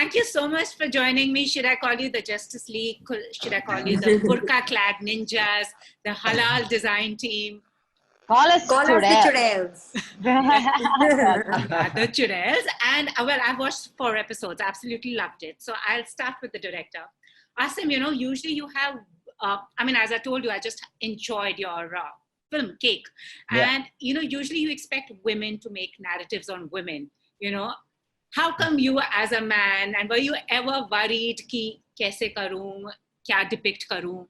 thank you so much for joining me. Should I call you the Justice League? Should I call you the burqa-clad ninjas, the halal design team? Call us the Churels. The Churels. And well, I've watched 4 episodes. Absolutely loved it. So I'll start with the director. Asim, usually you have, as I told you, I just enjoyed your film, Cake. Yeah. And, usually you expect women to make narratives on women, How come you as a man, and were you ever worried ki kaise karoon, kya depict karoon?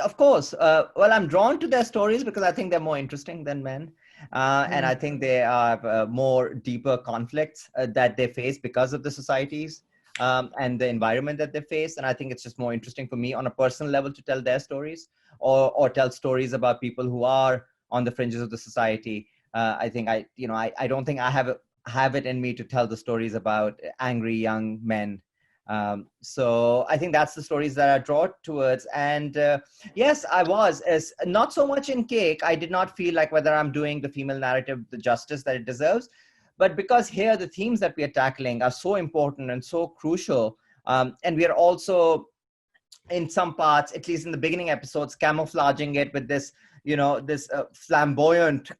Of course. Well, I'm drawn to their stories because I think they're more interesting than men. And I think they have more deeper conflicts that they face because of the societies and the environment that they face. And I think it's just more interesting for me on a personal level to tell their stories or tell stories about people who are on the fringes of the society. I think I don't think I have it in me to tell the stories about angry young men. So I think that's the stories that I draw towards. And yes, I was not so much in Cake. I did not feel like whether I'm doing the female narrative the justice that it deserves, but because here the themes that we are tackling are so important and so crucial. And we are also in some parts, at least in the beginning episodes, camouflaging it with this, this flamboyant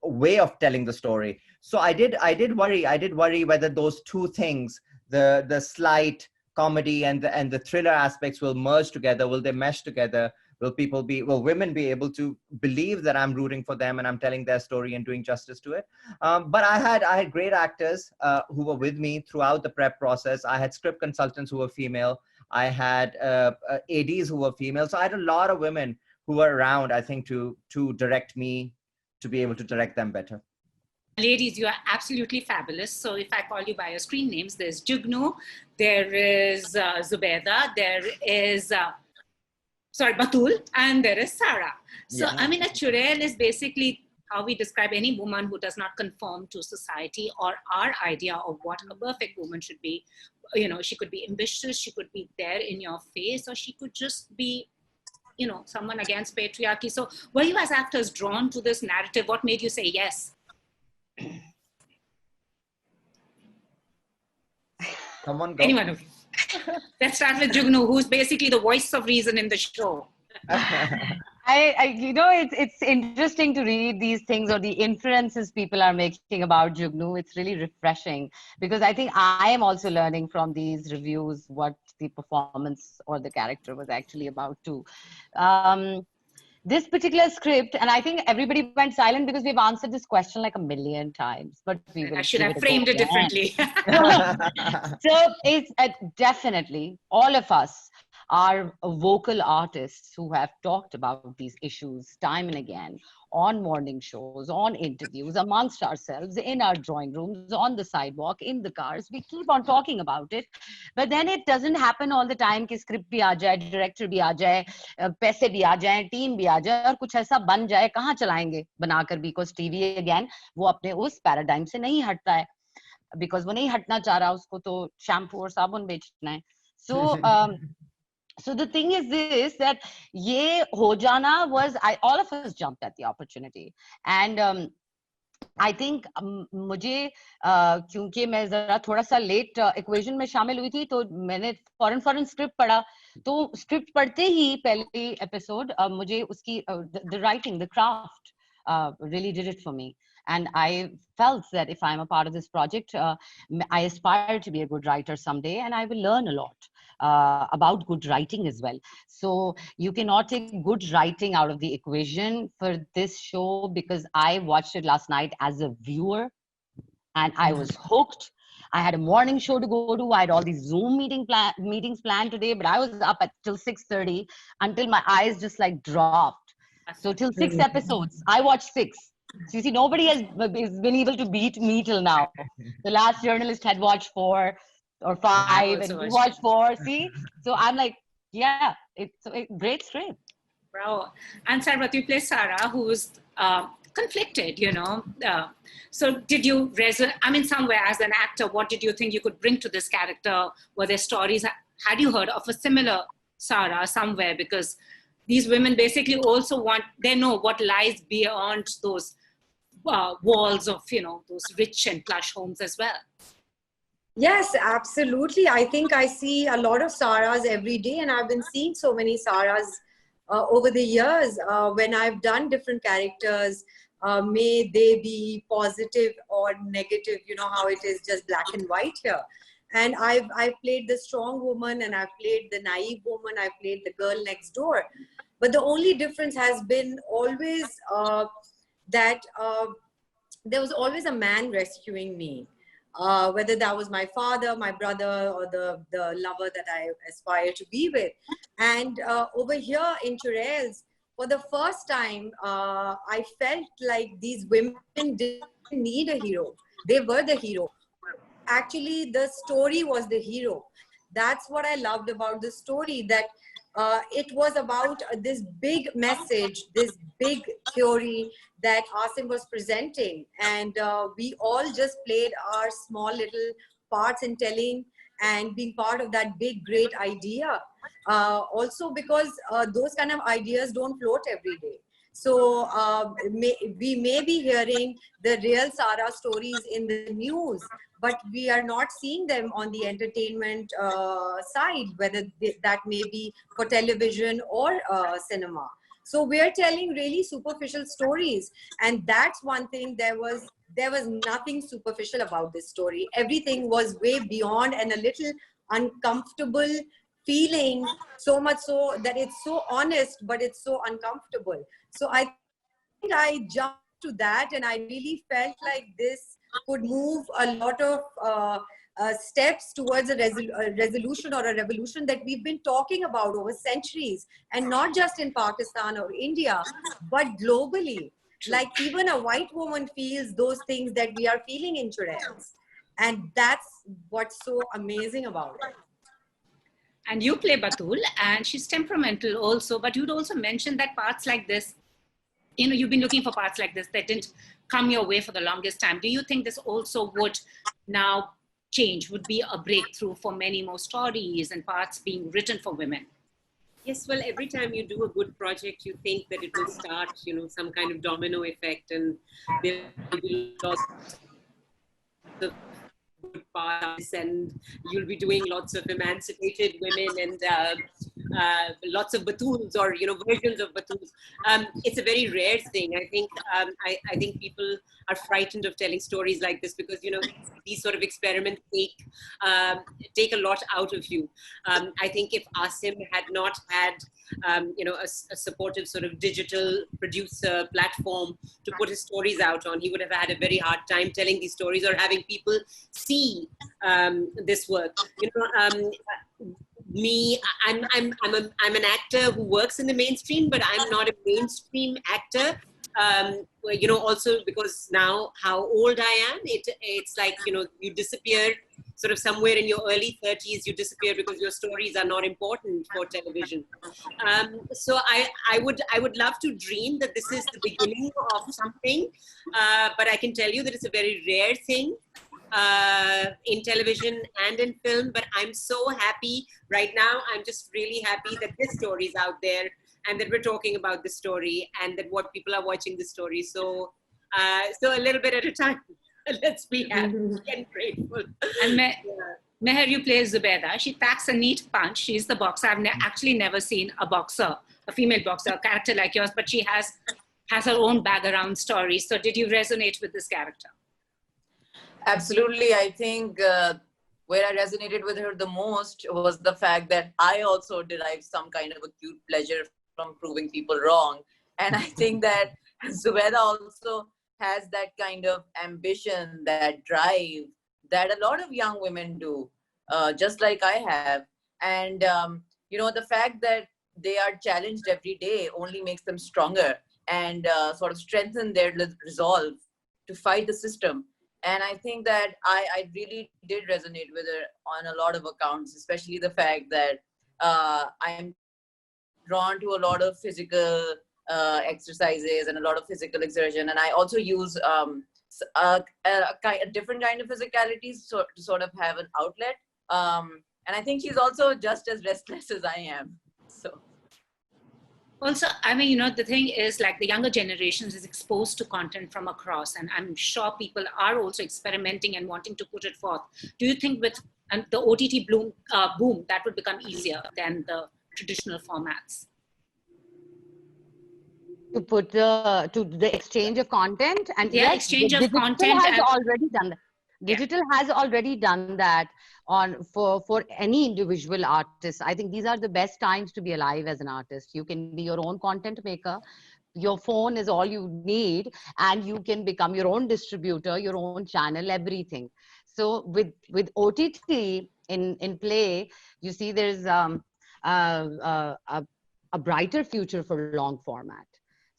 way of telling the story. So I did worry whether those two things, the slight comedy and the thriller aspects will merge together. Will they mesh together? Will women be able to believe that I'm rooting for them and I'm telling their story and doing justice to it? But I had great actors who were with me throughout the prep process. I had script consultants who were female. I had ADs who were female. So I had a lot of women who were around, I think, to direct me, to be able to direct them better. Ladies, you are absolutely fabulous. So if I call you by your screen names, there's Jugnu, there is Zubeda, there is, Batul, and there is Sarah. So, Yeah. a Churel is basically how we describe any woman who does not conform to society or our idea of what a perfect woman should be. She could be ambitious, she could be there in your face, or she could just be, someone against patriarchy. So were you as actors drawn to this narrative? What made you say yes? Come on, go. Anyone of you. Let's start with Jugnu, who's basically the voice of reason in the show. It's interesting to read these things or the inferences people are making about Jugnu. It's really refreshing because I think I am also learning from these reviews what the performance or the character was actually about too. This particular script, and I think everybody went silent because we've answered this question like 1,000,000 times, but we will. I should have framed it differently. So it's definitely all of us are vocal artists who have talked about these issues time and again on morning shows, on interviews, amongst ourselves, in our drawing rooms, on the sidewalk, in the cars. We keep on talking about it. But then it doesn't happen all the time कि script भी आ जाए, director भी आ जाए, पैसे भी आ जाए, team भी आ जाए और कुछ ऐसा बन जाए. कहाँ चलाएंगे बनाकर? Because TV again, वो अपने उस paradigm से नहीं हटता है. Because वो नहीं हटना चाह रहा, उसको तो shampoo और साबुन बेचना है. So the thing is this, that ye ho jana was, all of us jumped at the opportunity. And I think मुझे क्योंकि मैं जरा थोड़ा सा late equation में शामिल हुई थी, तो मैंने foreign script पढ़ा. तो script पढ़ते ही पहले episode मुझे उसकी the writing, the craft really did it for me. And I felt that if I'm a part of this project, I aspire to be a good writer someday, and I will learn a lot about good writing as well. So you cannot take good writing out of the equation for this show, because I watched it last night as a viewer and I was hooked. I had a morning show to go to. I had all these Zoom meetings planned today, but I was up till 6:30 until my eyes just like dropped. So till 6 episodes, I watched 6. So you see, nobody has been able to beat me till now. The last journalist had watched 4 or 5, and you watched 4. See, so I'm like, yeah, it's a great script. Wow. And Sarbat, you play Sarah, who's conflicted, so did you somewhere as an actor, what did you think you could bring to this character? Were there stories? Had you heard of a similar Sarah somewhere? Because these women basically also they know what lies beyond those walls of, those rich and plush homes as well. Yes, absolutely. I think I see a lot of Saras every day, and I've been seeing so many Saras over the years when I've done different characters. May they be positive or negative, you know how it is just black and white here. And I've played the strong woman, and I've played the naive woman, I've played the girl next door. But the only difference has been always that there was always a man rescuing me, whether that was my father, my brother, or the lover that I aspire to be with. And over here in Churels, for the first time, I felt like these women didn't need a hero. They were the hero. Actually, the story was the hero. That's what I loved about the story, that it was about this big message, this big theory that Asim was presenting. And we all just played our small little parts in telling and being part of that big, great idea. Also because those kind of ideas don't float every day. So we may be hearing the real Sara stories in the news, but we are not seeing them on the entertainment side, whether that may be for television or cinema. So we're telling really superficial stories, and that's one thing. There was nothing superficial about this story. Everything was way beyond and a little uncomfortable feeling, so much so that it's so honest, but it's so uncomfortable. So I think I jumped to that, and I really felt like this could move a lot of steps towards a resolution or a revolution that we've been talking about over centuries, and not just in Pakistan or India, but globally. Like even a white woman feels those things that we are feeling in Churels. And that's what's so amazing about it. And you play Batul, and she's temperamental also, but you'd also mentioned that parts like this, you know, you've been looking for parts like this that didn't come your way for the longest time. Do you think this also would now change, would be a breakthrough for many more stories and parts being written for women? Yes, well, every time you do a good project, you think that it will start, you know, some kind of domino effect, and there will be lots of good parts, and you'll be doing lots of emancipated women and lots of Batuls, or you know, versions of Batuls. It's a very rare thing. I think I think people are frightened of telling stories like this because, you know, these sort of experiments take a lot out of you. I think if Asim had not had you know, a supportive sort of digital producer platform to put his stories out on, he would have had a very hard time telling these stories or having people see this work. You know, me, I'm an actor who works in the mainstream, but I'm not a mainstream actor. You know, also because now how old I am, it's like, you know, you disappear sort of somewhere in your early 30s, you disappear because your stories are not important for television. So I would love to dream that this is the beginning of something, but I can tell you that it's a very rare thing in television and in film. But I'm so happy right now. I'm just really happy that this story is out there, and that we're talking about this story, and that what people are watching the story. So, so a little bit at a time. Let's be happy and grateful. And Meher, you play Zubaida. She packs a neat punch. She's the boxer. I've actually never seen a boxer, a female boxer, a character like yours, but she has her own background story. So did you resonate with this character? Absolutely. I think where I resonated with her the most was the fact that I also derived some kind of acute pleasure from proving people wrong. And I think that Zubaida also has that kind of ambition, that drive that a lot of young women do, just like I have. And, you know, the fact that they are challenged every day only makes them stronger and sort of strengthen their resolve to fight the system. And I think that I really did resonate with her on a lot of accounts, especially the fact that I am drawn to a lot of physical exercises and a lot of physical exertion. And I also use a different kind of physicality to sort of have an outlet. And I think she's also just as restless as I am. So. Also, I mean, you know, the thing is like the younger generations is exposed to content from across, and I'm sure people are also experimenting and wanting to put it forth. Do you think with the OTT boom, that will become easier than the traditional formats? To put to the exchange of content, and Yeah, yes, exchange the of digital content has and already done that. Yeah. Digital has already done that on for any individual artist. I think these are the best times to be alive as an artist. You can be your own content maker. Your phone is all you need, and you can become your own distributor, your own channel, everything. So with OTT in play, you see there's a brighter future for long format.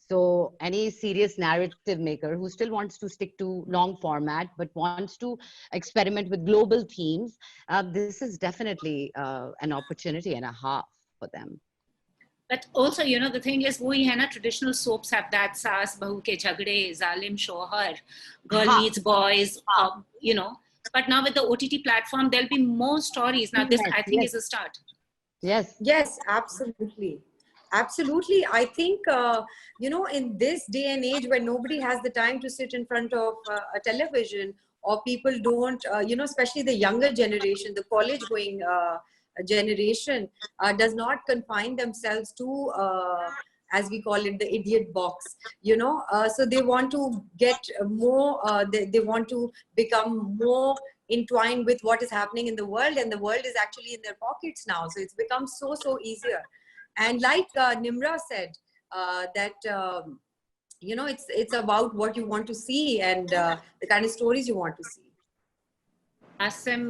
So any serious narrative maker who still wants to stick to long format but wants to experiment with global themes, this is definitely an opportunity and a half for them. But also, you know, the thing is, we है ना, traditional soaps have that saas bahu ke jhagde, zalim shohar, girl meets boys, you know. But now with the OTT platform, there'll be more stories. Now, this I think is a start. Yes. Yes, absolutely. Absolutely. I think, you know, in this day and age where nobody has the time to sit in front of a television, or people don't, you know, especially the younger generation, the college going generation, does not confine themselves to, as we call it, the idiot box, you know. So they want to get more, they want to become more entwined with what is happening in the world, and the world is actually in their pockets now. So it's become so easier. And like Nimra said, that you know, it's about what you want to see and the kind of stories you want to see. Asim,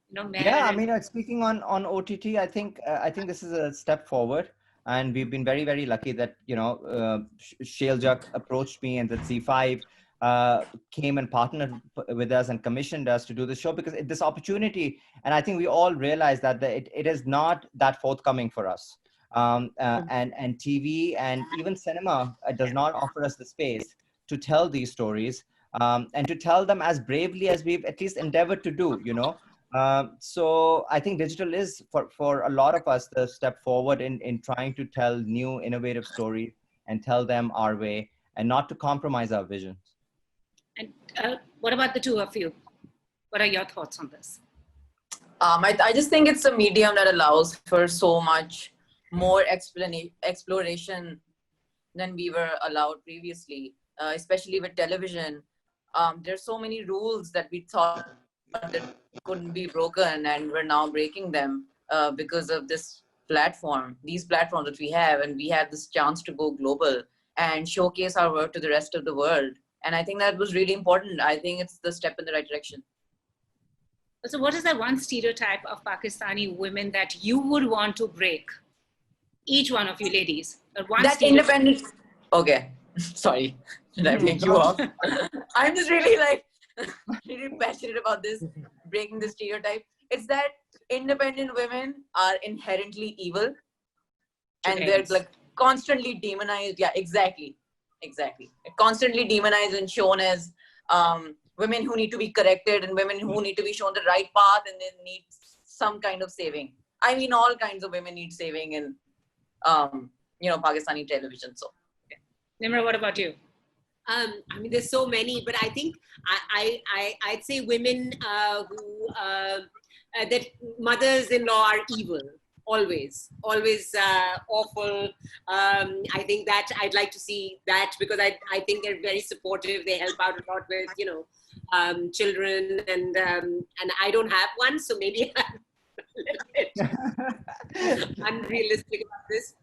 you know, Yeah, I mean, speaking on OTT, I think this is a step forward, and we've been very lucky that, you know, Shailjak approached me and that Z5 came and partnered with us and commissioned us to do the show, because this opportunity, and I think we all realize that it is not that forthcoming for us. And TV and even cinema does not offer us the space to tell these stories, and to tell them as bravely as we've at least endeavored to do, you know. So I think digital is for a lot of us the step forward in trying to tell new innovative stories and tell them our way, and not to compromise our vision. And what about the two of you? What are your thoughts on this? I just think it's a medium that allows for so much more exploration than we were allowed previously, especially with television. There's so many rules that we thought that couldn't be broken, and we're now breaking them because of this platform, these platforms that we have, and we had this chance to go global and showcase our work to the rest of the world. And I think that was really important. I think it's the step in the right direction. So what is that one stereotype of Pakistani women that you would want to break? Each one of you ladies. That independent. Okay. Sorry. Did I make you off? I'm just really like, really passionate about this, breaking the stereotype. It's that independent women are inherently evil, and they're like constantly demonized. Yeah, exactly. Constantly demonized and shown as women who need to be corrected, and women who need to be shown the right path, and they need some kind of saving. I mean, all kinds of women need saving in, you know, Pakistani television. So, Nimra, what about you? I mean, there's so many, but I think I'd say women who that mothers-in-law are evil. Always awful. I think that I'd like to see that, because I think they're very supportive. They help out a lot with, you know, children, and I don't have one, so maybe I'm a little bit unrealistic about this.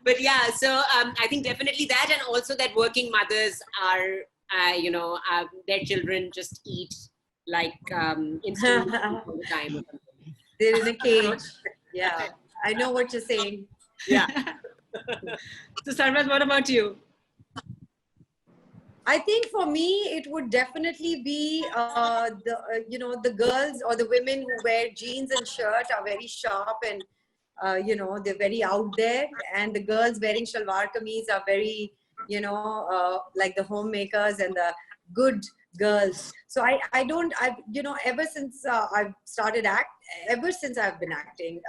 But yeah, so I think definitely that, and also that working mothers are, you know, their children just eat like instant all the time or something. They're in a cage. Yeah, I know what you're saying. Yeah. So Sarwaz, what about you? I think for me, it would definitely be you know, the girls or the women who wear jeans and shirt are very sharp, and you know, they're very out there, and the girls wearing shalwar kameez are very, you know, like the homemakers and the good girls. So I've, you know, ever since I've started ever since I've been acting,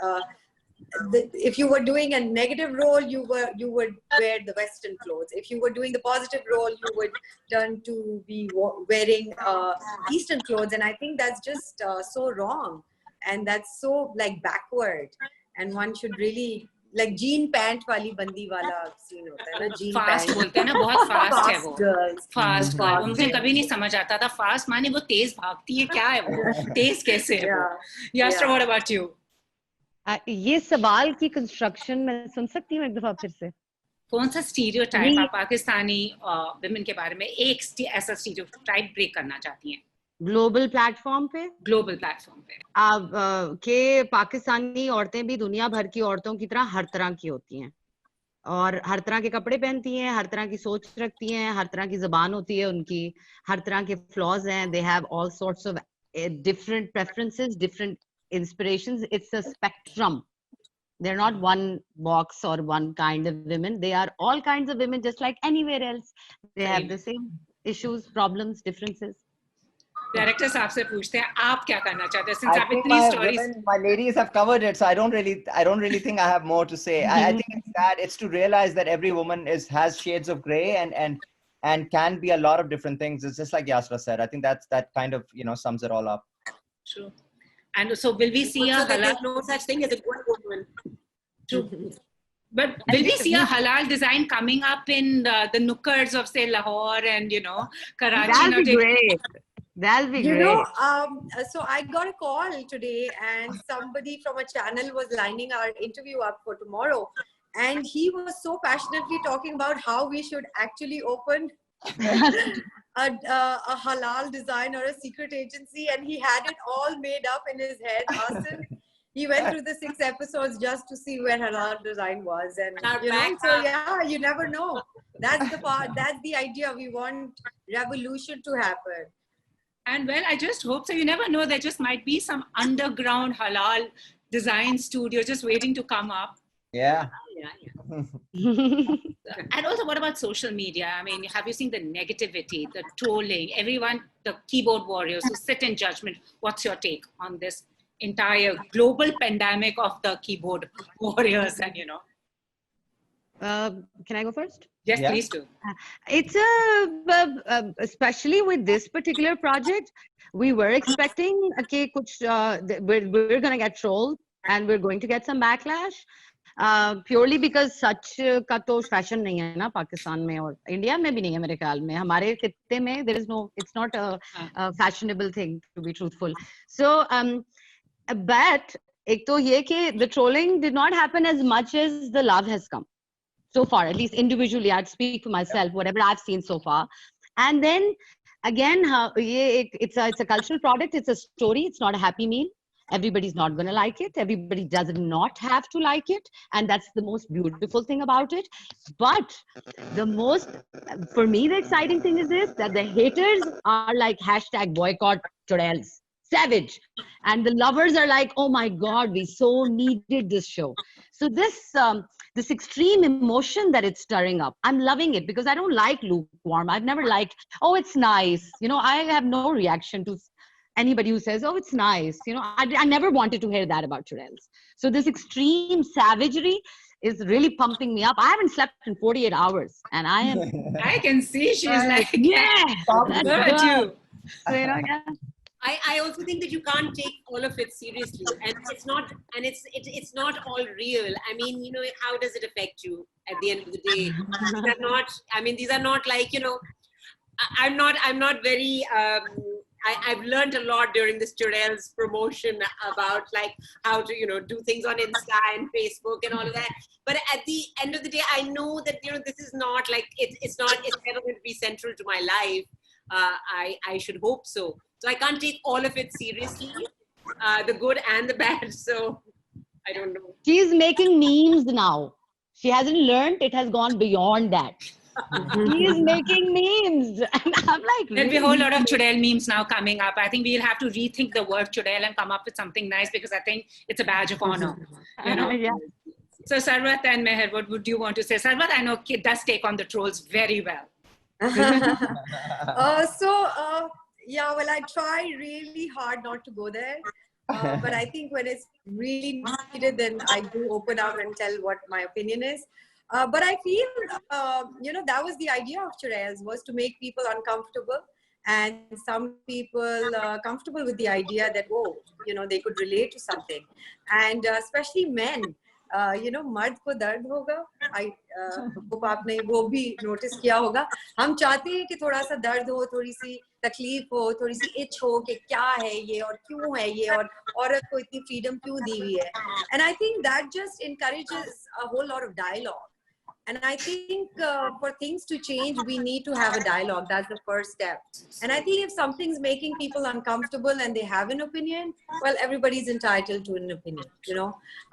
if you were doing a negative role, you would wear the Western clothes. If you were doing the positive role, you would turn to be wearing Eastern clothes. And I think that's just so wrong, and that's so like backward. And one should really like jean pant wali bandi wala scene hota hai na, jean fast pant. बोलते हैं ना, बहुत fast है वो, girls. Fast Fast वो मुझे कभी नहीं समझ आता था, फास्ट माने वो तेज भागती है, क्या है वो, तेज कैसे है वो? Yastra, what about you? ये सवाल की कंस्ट्रक्शन मैं सुन सकती हूँ एक दफा फिर से? कौन सा स्टीरियोटाइप आप पाकिस्तानी विमेन के बारे में एक ऐसा स्टीरियोटाइप ब्रेक करना चाहती हैं ग्लोबल प्लेटफॉर्म पे? ग्लोबल प्लेटफॉर्म पे के पाकिस्तानी औरतें भी दुनिया भर की औरतों की तरह हर तरह की होती हैं, और हर तरह के कपड़े पहनती हैं, हर तरह की सोच रखती हैं, हर तरह की जुबान होती है उनकी, हर तरह के फ्लॉज हैं. They have all sorts of different preferences, different inspirations. It's a spectrum. They're not one box or one kind of women. They are all kinds of women, just like anywhere else. They have the same issues, problems, differences. Director साहब से पूछते हैं, आप क्या करना चाहते हैं? I Since आप think इतनी my stories, women, my ladies have covered it, so I don't really think I have more to say. I think it's to realize that every woman has shades of gray and can be a lot of different things. It's just like Yasra said. I think that kind of sums it all up. true. And so will we see a Also, that halal? there's no such thing as a good woman. True. But will we see a halal design coming up in the nukkars of say Lahore and Karachi? That'll be great. That'll be You great. know, so I got a call today, and somebody from a channel was lining our interview up for tomorrow, and he was so passionately talking about how we should actually open a halal design or a secret agency, and he had it all made up in his head. Asim, he went through the 6 episodes just to see where halal design was, and so yeah, you never know. That's the part. That's the idea. We want revolution to happen. And well, I just hope so. You never know. There just might be some underground halal design studio just waiting to come up. Yeah. And also, what about social media? I mean, have you seen the negativity, the trolling, everyone, the keyboard warriors who sit in judgment? What's your take on this entire global pandemic of the keyboard warriors? And Can I go first? yes, Yeah. please do. It's especially with this particular project, we were expecting okay, we're going to get trolled and we're going to get some backlash, purely because such का तो fashion नहीं है ना पाकिस्तान में, और India में भी नहीं है मेरे ख्याल में. हमारे खित्ते में there is no, it's not a fashionable thing, to be truthful. So but एक तो ये कि the trolling did not happen as much as the love has come so far, at least individually. I'd speak for myself, whatever I've seen so far. And then again, it's a cultural product. It's a story. It's not a happy meal. Everybody's not going to like it. Everybody does not have to like it. And that's the most beautiful thing about it. But for me, the exciting thing is this, that the haters are like #boycott Chudels. Savage. And the lovers are like, oh my God, we so needed this show. So this extreme emotion that it's stirring up, I'm loving it, because I don't like lukewarm. I've never liked, oh, it's nice. I have no reaction to anybody who says, oh, it's nice. I never wanted to hear that about Chudels. So this extreme savagery is really pumping me up. I haven't slept in 48 hours, and I am. I can see she's like, yeah. Look at you. So, yeah. I also think that you can't take all of it seriously, and it's not all real. I mean, how does it affect you at the end of the day? These are not like, I'm not very, I've learned a lot during this Chudels promotion about like how to, do things on Insta and Facebook and all of that. But at the end of the day, I know that, this is not like, it's never going to be central to my life. I should hope so. So I can't take all of it seriously, the good and the bad. So I don't know. She's making memes now. She hasn't learned. It has gone beyond that. She is making memes. And I'm like, There'll be a whole lot of Chudel memes now coming up. I think we'll have to rethink the word Chudel and come up with something nice, because I think it's a badge of honor. Yeah. So Sarwat and Meher, what would you want to say? Sarwat, I know, does take on the trolls very well. Yeah, well, I try really hard not to go there. But I think when it's really needed, then I do open up and tell what my opinion is. But I feel, that was the idea of Churels, was to make people uncomfortable, and some people comfortable with the idea that, oh, they could relate to something. And especially men, मर्द को दर्द होगा, I hope आपने वो भी notice किया होगा. हम चाहते हैं कि थोड़ा सा दर्द हो, थोड़ी सी तकलीफ हो, थोड़ी सी इच हो कि क्या है ये और क्यों है ये और औरत को इतनी फ्रीडम क्यों दी हुई है. And I think that just encourages a whole lot of dialogue. And I think for things to change, we need to have a dialogue. That's the first step. And I think if something's making people uncomfortable and they have an opinion, well, everybody's entitled to an opinion,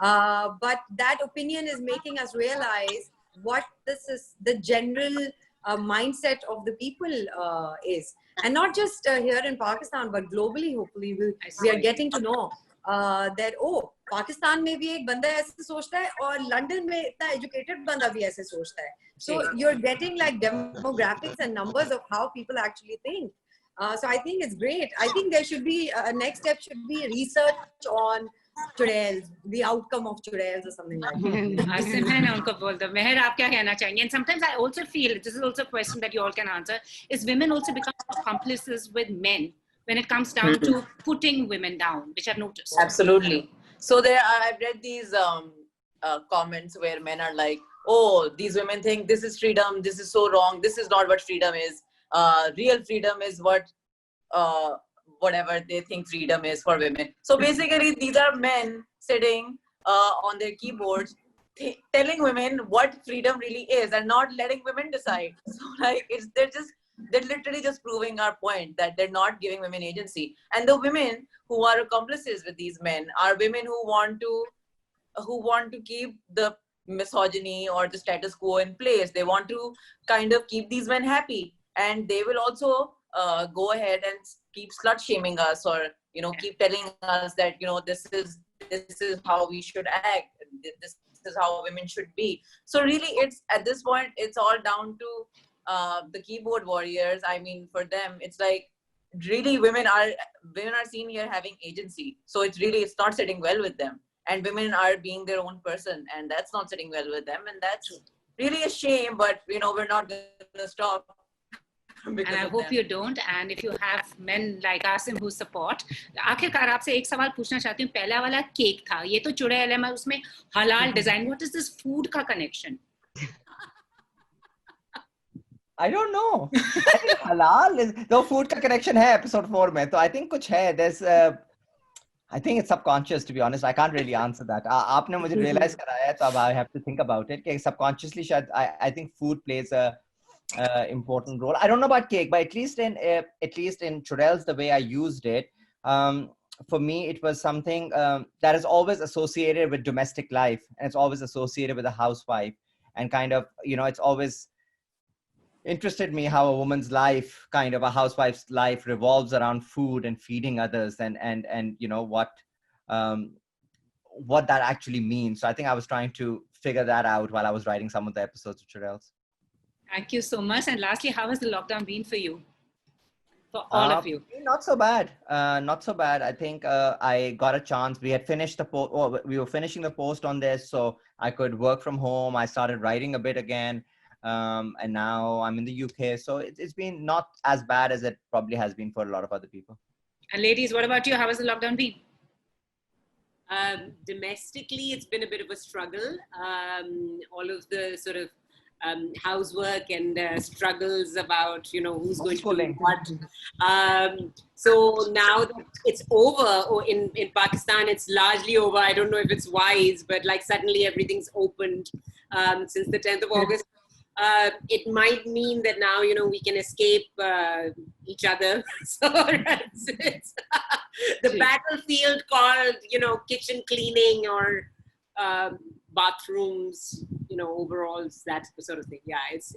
but that opinion is making us realize what this is, the general mindset of the people is. And not just here in Pakistan, but globally, hopefully, we are getting to know that, oh, Pakistan में भी एक बंदा ऐसे सोचता है और London में इतना एजुकेटेड बंदा भी ऐसे सोचता है. So you're getting like demographics and numbers of how people actually think. So I think it's great. I think there should be a next step should be research on churels, the outcome of churels or something like that. Asim hai na unko bol do. Meher, aap kya kehna chahenge? And sometimes I also feel, this is also a question that you all can answer, is women also become accomplices with men when it comes down to putting women down, which I've noticed. Absolutely. So I've read these comments where men are like, oh, these women think this is freedom, this is so wrong, this is not what freedom is. Real freedom is what, whatever they think freedom is for women. So basically, these are men sitting on their keyboards telling women what freedom really is and not letting women decide. So like, they're literally just proving our point that they're not giving women agency. And the women who are accomplices with these men are women who want to keep the misogyny or the status quo in place. They want to kind of keep these men happy, and they will also go ahead and keep slut shaming us, or keep telling us that this is how we should act, this is how women should be. So really, it's at this point, it's all down to the keyboard warriors. I mean, for them, it's like, really women are seen here having agency. So it's not sitting well with them, and women are being their own person, and that's not sitting well with them, and that's really a shame. But we're not going to stop. And I hope you don't. And if you have men like Asim who support, आखिरकार आपसे एक सवाल पूछना चाहती हूँ. पहला वाला cake था, ये तो चुड़ैल है, मैं उसमें halal design. What is this food का connection? I don't know. I think halal is the food ka connection hai episode 4 mein. So I think kuch hai. There's I think it's subconscious, to be honest. I can't really answer that. Aapne mujhe realize karaya, so I have to think about it. That subconsciously, I think food plays a important role. I don't know about cake, but at least in churels, the way I used it, for me, it was something that is always associated with domestic life, and it's always associated with a housewife, and kind of it's always interested me how a woman's life, kind of a housewife's life, revolves around food and feeding others, and what that actually means. So I think I was trying to figure that out while I was writing some of the episodes of Churels. Thank you so much. And lastly, how has the lockdown been for you? For all of you? Not so bad. Not so bad. I think I got a chance. We had finished we were finishing the post on this, so I could work from home. I started writing a bit again. And now I'm in the UK, so it's been not as bad as it probably has been for a lot of other people. And ladies, what about you? How has the lockdown been? Domestically, it's been a bit of a struggle. All of the sort of housework and struggles about who's going to do what. So now that it's over, or in Pakistan, it's largely over. I don't know if it's wise, but like suddenly everything's opened since the 10th of August. It might mean that now, we can escape each other. So it's the battlefield called, kitchen cleaning or bathrooms, overalls, that sort of thing. Yeah, it's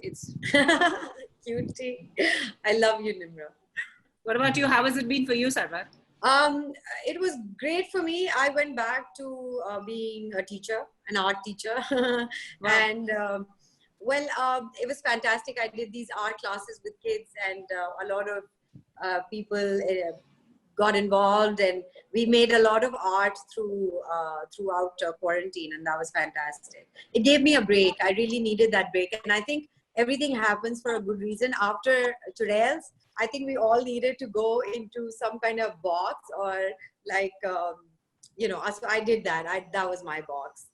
Cutie. I love you, Nimra. What about you? How has it been for you, Sarwar? It was great for me. I went back to being a teacher, an art teacher. Wow. And it was fantastic. I did these art classes with kids, and a lot of people got involved, and we made a lot of art throughout quarantine, and that was fantastic. It gave me a break. I really needed that break, and I think everything happens for a good reason. After Churels, I think we all needed to go into some kind of box, or like, so I did that. That was my box.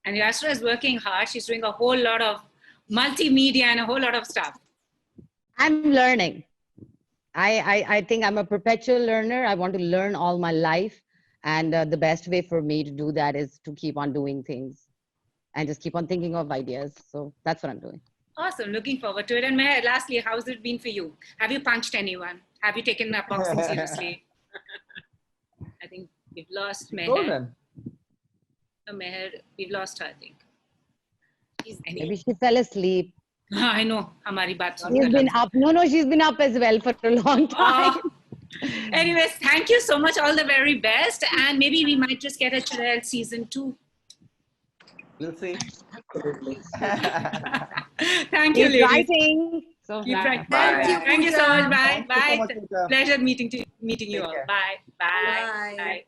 And Yasra is working hard. She's doing a whole lot of multimedia and a whole lot of stuff. I'm learning. I think I'm a perpetual learner. I want to learn all my life. And the best way for me to do that is to keep on doing things and just keep on thinking of ideas. So that's what I'm doing. Awesome. Looking forward to it. And Meher, lastly, how's it been for you? Have you punched anyone? Have you taken up boxing seriously? I think we've lost Meher. Golden. No, Meher, we've lost her, I think. Maybe she fell asleep. I know. Hamari baat sun She's kar been laga. up. No, she's been up as well for a long time. Anyways, thank you so much. All the very best. And maybe we might just get a Churel season 2. We'll see. Thank you, Keep ladies. writing. So Keep writing. Bye. Thank you so much. Bye. Thank you so Bye. much, Pooja. Pleasure meeting you Take all. care. Bye. Bye. Bye. Bye.